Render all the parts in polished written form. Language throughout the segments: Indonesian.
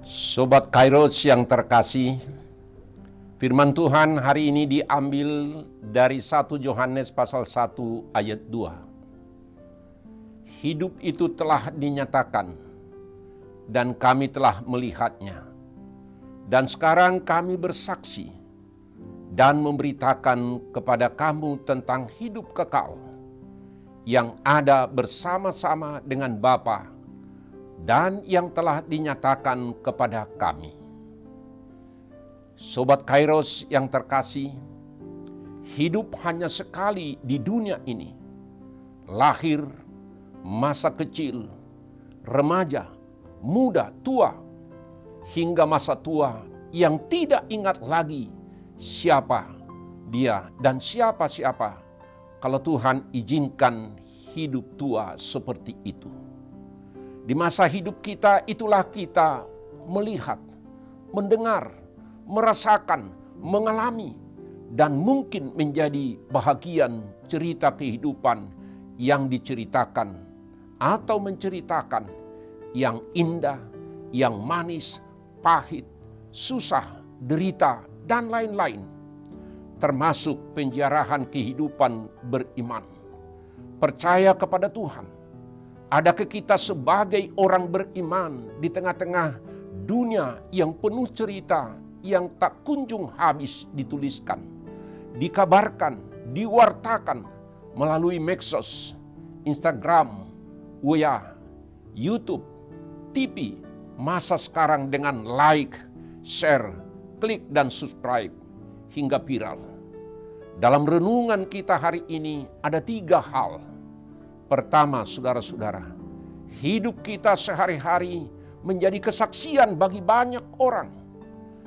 Sobat Kairos yang terkasih, firman Tuhan hari ini diambil dari 1 Yohanes pasal 1 ayat 2. Hidup itu telah dinyatakan dan kami telah melihatnya. Dan sekarang kami bersaksi dan memberitakan kepada kamu tentang hidup kekal yang ada bersama-sama dengan Bapa dan yang telah dinyatakan kepada kami. Sobat Kairos yang terkasih, hidup hanya sekali di dunia ini. Lahir, masa kecil, remaja, muda, tua, hingga masa tua yang tidak ingat lagi siapa dia dan siapa-siapa kalau Tuhan izinkan hidup tua seperti itu. Di masa hidup kita itulah kita melihat, mendengar, merasakan, mengalami, dan mungkin menjadi bahagian cerita kehidupan yang diceritakan atau menceritakan yang indah, yang manis, pahit, susah, derita, dan lain-lain. Termasuk penjarahan kehidupan beriman. Percaya kepada Tuhan. Adakah kita sebagai orang beriman di tengah-tengah dunia yang penuh cerita yang tak kunjung habis dituliskan, dikabarkan, diwartakan melalui medsos, Instagram, WA, YouTube, TV, masa sekarang dengan like, share, klik dan subscribe hingga viral. Dalam renungan kita hari ini ada 3 hal. Pertama, saudara-saudara, hidup kita sehari-hari menjadi kesaksian bagi banyak orang.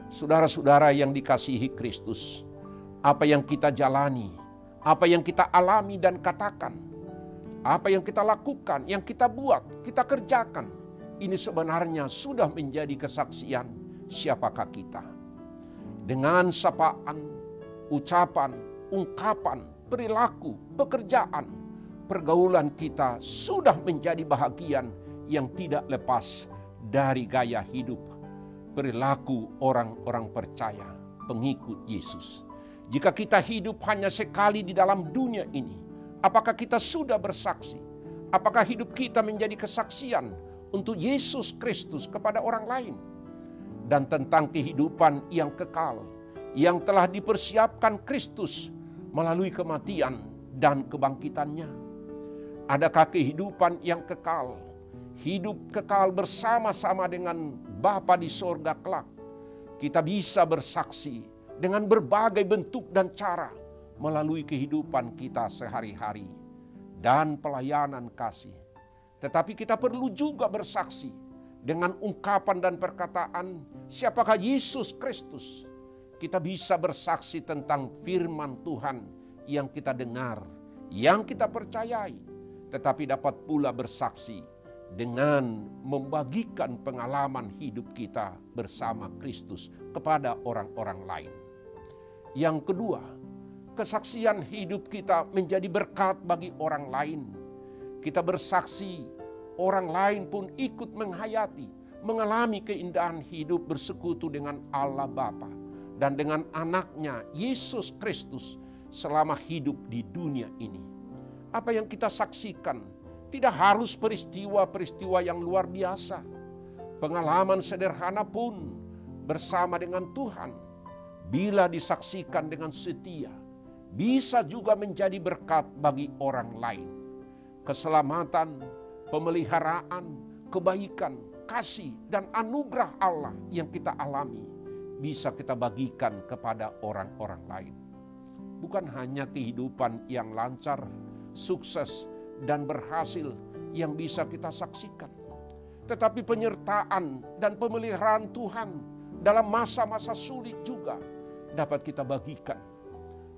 Saudara-saudara yang dikasihi Kristus, apa yang kita jalani, apa yang kita alami dan katakan, apa yang kita lakukan, yang kita buat, kita kerjakan, ini sebenarnya sudah menjadi kesaksian siapakah kita. Dengan sapaan, ucapan, ungkapan, perilaku, pekerjaan, pergaulan kita sudah menjadi bahagian yang tidak lepas dari gaya hidup, perilaku orang-orang percaya, pengikut Yesus. Jika kita hidup hanya sekali di dalam dunia ini, apakah kita sudah bersaksi? Apakah hidup kita menjadi kesaksian untuk Yesus Kristus kepada orang lain? Dan tentang kehidupan yang kekal, yang telah dipersiapkan Kristus melalui kematian dan kebangkitannya. Adakah kehidupan yang kekal, hidup kekal bersama-sama dengan Bapa di sorga kelak? Kita bisa bersaksi dengan berbagai bentuk dan cara melalui kehidupan kita sehari-hari dan pelayanan kasih. Tetapi kita perlu juga bersaksi dengan ungkapan dan perkataan siapakah Yesus Kristus. Kita bisa bersaksi tentang firman Tuhan yang kita dengar, yang kita percayai. Tetapi dapat pula bersaksi dengan membagikan pengalaman hidup kita bersama Kristus kepada orang-orang lain. Yang kedua, kesaksian hidup kita menjadi berkat bagi orang lain. Kita bersaksi, orang lain pun ikut menghayati, mengalami keindahan hidup bersekutu dengan Allah Bapa dan dengan anaknya Yesus Kristus selama hidup di dunia ini. Apa yang kita saksikan tidak harus peristiwa-peristiwa yang luar biasa. Pengalaman sederhana pun bersama dengan Tuhan, bila disaksikan dengan setia, bisa juga menjadi berkat bagi orang lain. Keselamatan, pemeliharaan, kebaikan, kasih, dan anugerah Allah yang kita alami bisa kita bagikan kepada orang-orang lain. Bukan hanya kehidupan yang lancar, sukses, dan berhasil yang bisa kita saksikan. Tetapi penyertaan dan pemeliharaan Tuhan dalam masa-masa sulit juga dapat kita bagikan.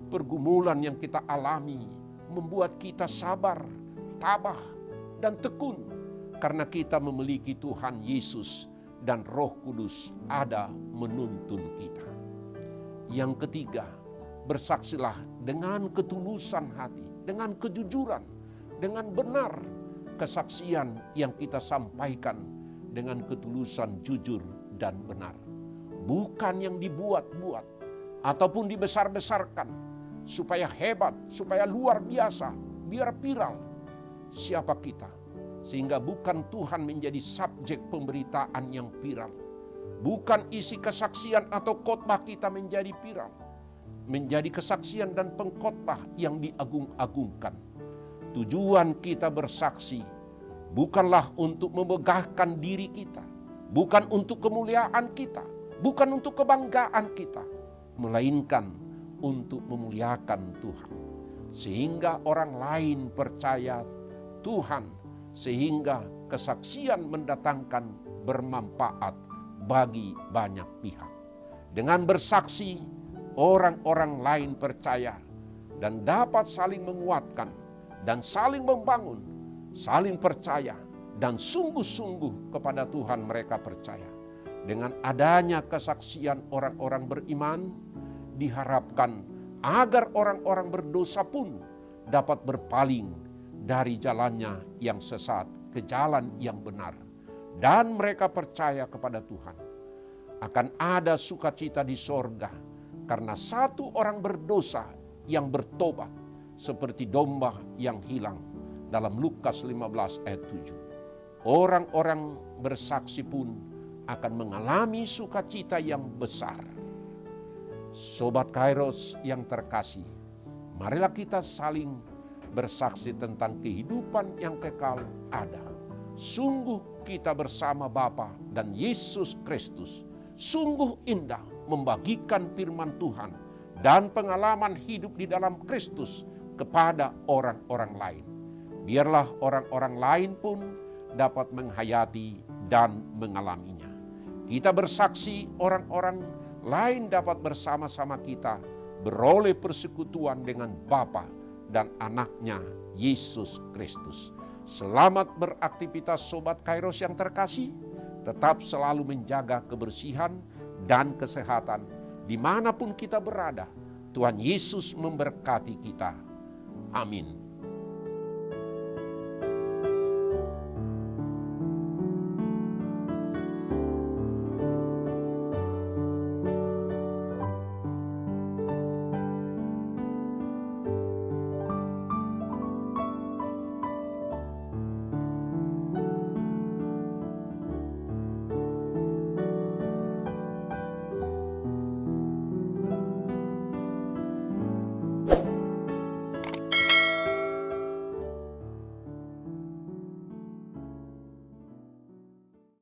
Pergumulan yang kita alami membuat kita sabar, tabah, dan tekun karena kita memiliki Tuhan Yesus dan Roh Kudus ada menuntun kita. Yang ketiga, bersaksilah dengan ketulusan hati, dengan kejujuran, dengan benar kesaksian yang kita sampaikan dengan ketulusan, jujur, dan benar. Bukan yang dibuat-buat ataupun dibesar-besarkan supaya hebat, supaya luar biasa, biar viral. Siapa kita? Sehingga bukan Tuhan menjadi subjek pemberitaan yang viral. Bukan isi kesaksian atau khotbah kita menjadi viral. Menjadi kesaksian dan pengkhotbah yang diagung-agungkan. Tujuan kita bersaksi bukanlah untuk memegahkan diri kita, bukan untuk kemuliaan kita, bukan untuk kebanggaan kita, melainkan untuk memuliakan Tuhan. Sehingga orang lain percaya Tuhan, sehingga kesaksian mendatangkan bermanfaat bagi banyak pihak. Dengan bersaksi, orang-orang lain percaya dan dapat saling menguatkan dan saling membangun, saling percaya dan sungguh-sungguh kepada Tuhan mereka percaya. Dengan adanya kesaksian orang-orang beriman, diharapkan agar orang-orang berdosa pun dapat berpaling dari jalannya yang sesat ke jalan yang benar. Dan mereka percaya kepada Tuhan. Akan ada sukacita di sorga karena satu orang berdosa yang bertobat seperti domba yang hilang. Dalam Lukas 15 ayat 7. Orang-orang bersaksi pun akan mengalami sukacita yang besar. Sobat Kairos yang terkasih, marilah kita saling bersaksi tentang kehidupan yang kekal ada. Sungguh kita bersama Bapa dan Yesus Kristus sungguh indah membagikan firman Tuhan dan pengalaman hidup di dalam Kristus kepada orang-orang lain. Biarlah orang-orang lain pun dapat menghayati dan mengalaminya. Kita bersaksi, orang-orang lain dapat bersama-sama kita beroleh persekutuan dengan Bapa dan anaknya Yesus Kristus. Selamat beraktivitas Sobat Kairos yang terkasih. Tetap selalu menjaga kebersihan dan kesehatan dimanapun kita berada. Tuhan Yesus memberkati kita. Amin.